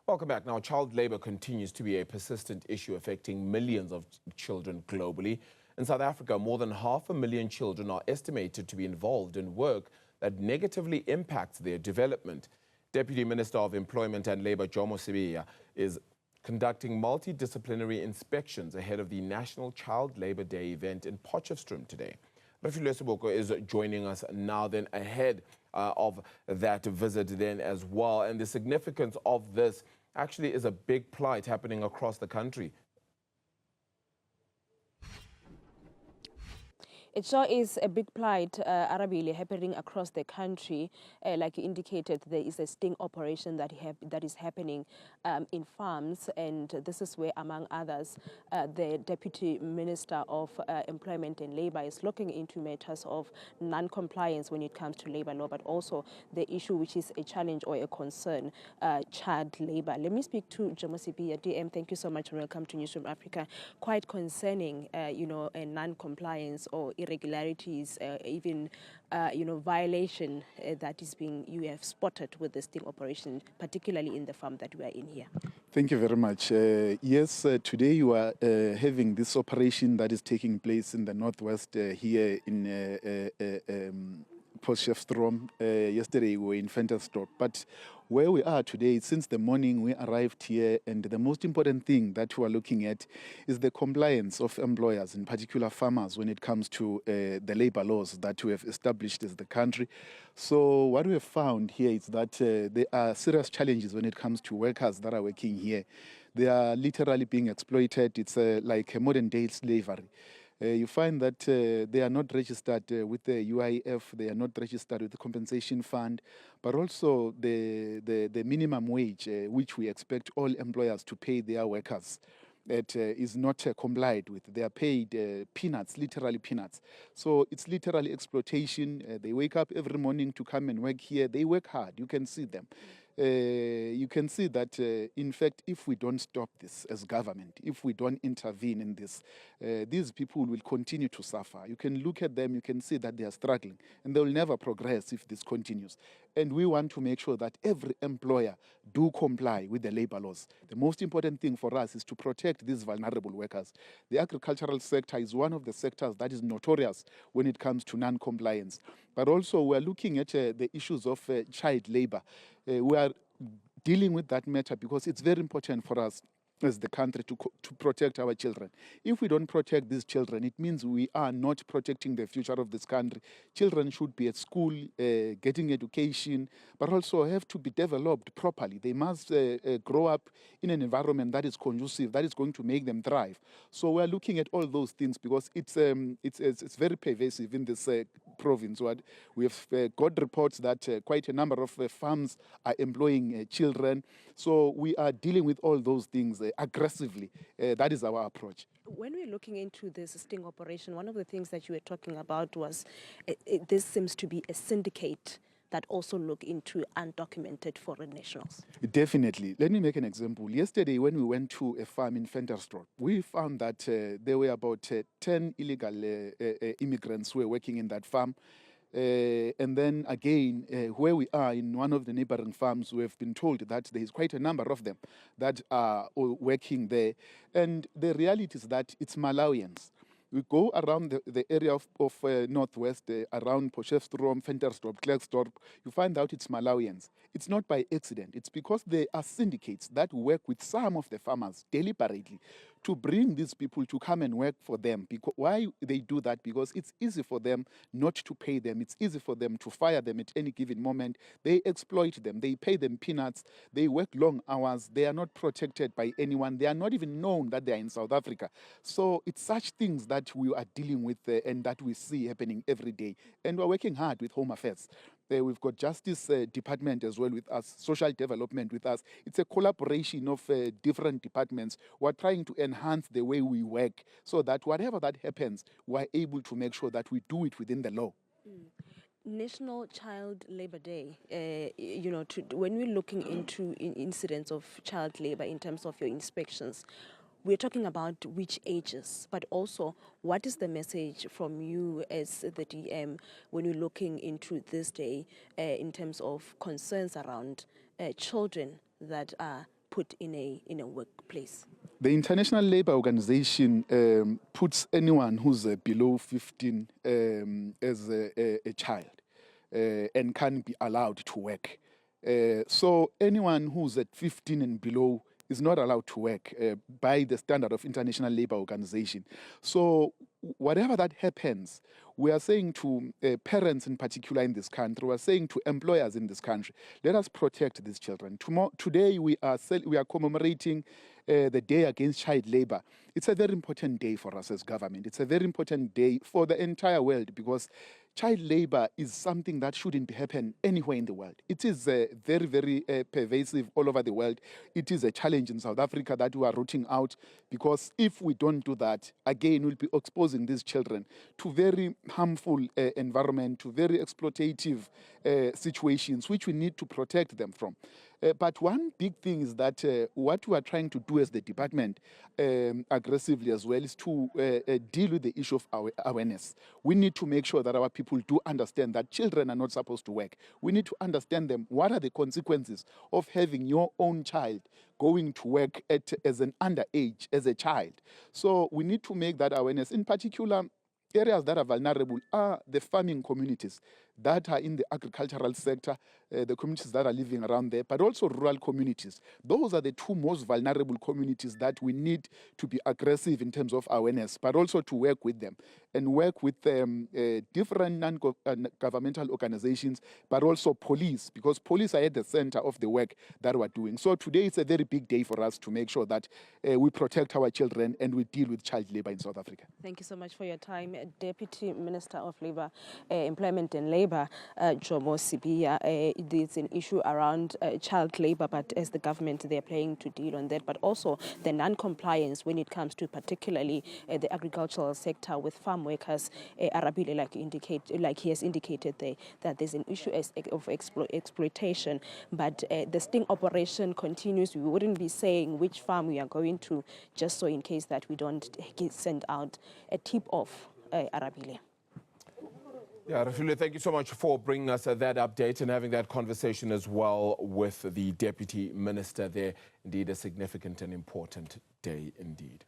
Welcome back. Now, child labor continues to be a persistent issue affecting millions of children globally. In South Africa, more than 500,000 children are estimated to be involved in work that negatively impacts their development. Deputy Minister of Employment and Labour, Jomo Sibiya, is conducting multidisciplinary inspections ahead of the National Child Labour Day event in Potchefstroom today. Refiloe Seboko is joining us now then ahead of that visit then as well. And the significance of this actually is a big plight happening across the country. It sure is a big plight, Arabile, happening across the country. Like you indicated, there is a sting operation that is happening in farms, and this is where, among others, the Deputy Minister of Employment and Labour is looking into matters of non-compliance when it comes to labour law, but also the issue which is a challenge or a concern, child labour. Let me speak to Jomo Sibiya. DM, thank you so much and welcome to Newzroom Afrika. Quite concerning, a non-compliance or irregularities, even violation that is being you have spotted with the sting operation, particularly in the farm that we are in here. Thank you very much. Yes, today you are having this operation that is taking place in the northwest here in Potchefstroom. Yesterday we were in Refiloe, but where we are today, since the morning we arrived here, and the most important thing that we are looking at is the compliance of employers, in particular farmers, when it comes to the labor laws that we have established as the country. So what we have found here is that there are serious challenges when it comes to workers that are working here. They are literally being exploited. It's like a modern day slavery. You find that they are not registered with the UIF, they are not registered with the compensation fund, but also the minimum wage, which we expect all employers to pay their workers, that is not complied with. They are paid peanuts, literally peanuts. So it's literally exploitation. They wake up every morning to come and work here. They work hard. You can see them. You can see that, in fact, if we don't stop this as government, if we don't intervene in this, these people will continue to suffer. You can look at them, you can see that they are struggling, and they will never progress if this continues. And we want to make sure that every employer do comply with the labor laws. The most important thing for us is to protect these vulnerable workers. The agricultural sector is one of the sectors that is notorious when it comes to non-compliance. But also we're looking at the issues of child labor. We are dealing with that matter because it's very important for us as the country to protect our children. If we don't protect these children, it means we are not protecting the future of this country. Children should be at school, getting education, but also have to be developed properly. They must grow up in an environment that is conducive, that is going to make them thrive. So we're looking at all those things because it's very pervasive in this province. We have got reports that quite a number of farms are employing children. So we are dealing with all those things aggressively. That is our approach. When we're looking into this sting operation, one of the things that you were talking about was this seems to be a syndicate that also look into undocumented foreign nationals. Definitely. Let me make an example. Yesterday, when we went to a farm in Potchefstroom, we found that there were about 10 illegal immigrants who were working in that farm. And then again, where we are in one of the neighboring farms, we have been told that there is quite a number of them that are working there. And the reality is that it's Malawians. We go around the area of Northwest, around Potchefstroom, Refiloe, Klerksdorp, you find out it's Malawians. It's not by accident. It's because there are syndicates that work with some of the farmers deliberately to bring these people to come and work for them. Why they do that? Because it's easy for them not to pay them. It's easy for them to fire them at any given moment. They exploit them. They pay them peanuts. They work long hours. They are not protected by anyone. They are not even known that they are in South Africa. So it's such things that we are dealing with and that we see happening every day. And we're working hard with Home Affairs. We've got Justice Department as well with us, Social Development with us. It's a collaboration of different departments. We're trying to enhance the way we work so that whatever that happens, we're able to make sure that we do it within the law. National Child Labor Day, when we're looking into incidents of child labor in terms of your inspections, we're talking about which ages, but also what is the message from you as the DM when you're looking into this day in terms of concerns around children that are put in a workplace? The International Labour Organization puts anyone who's below 15 as a child and can't be allowed to work. So anyone who's at 15 and below is not allowed to work by the standard of International Labour Organization. So whatever that happens, we are saying to parents in particular in this country, we are saying to employers in this country, let us protect these children. Today we are commemorating the Day Against Child Labour. It's a very important day for us as government. It's a very important day for the entire world because child labor is something that shouldn't happen anywhere in the world. It is very, very pervasive all over the world. It is a challenge in South Africa that we are rooting out because if we don't do that, again, we'll be exposing these children to very harmful environment, to very exploitative situations, which we need to protect them from. But one big thing is that what we are trying to do as the department aggressively as well is to deal with the issue of our awareness. We need to make sure that our people do understand that children are not supposed to work. We need to understand them. What are the consequences of having your own child going to work as an underage, as a child? So we need to make that awareness. In particular, areas that are vulnerable are the farming communities that are in the agricultural sector, the communities that are living around there, but also rural communities. Those are the two most vulnerable communities that we need to be aggressive in terms of awareness, but also to work with them and work with different non-governmental organizations, but also police, because police are at the center of the work that we're doing. So today is a very big day for us to make sure that we protect our children and we deal with child labor in South Africa. Thank you so much for your time. Deputy Minister of Labour, Employment and Labour, Jomo Sibiya. It is an issue around child labour, but as the government, they're planning to deal on that, but also the non-compliance when it comes to particularly the agricultural sector with farm workers. Arabile, like he has indicated there, that there's an issue of exploitation, but the sting operation continues. We wouldn't be saying which farm we are going to, just so in case that we don't send out a tip-off, Arabile. Yeah, Refiloe, thank you so much for bringing us that update and having that conversation as well with the Deputy Minister there. Indeed, a significant and important day indeed.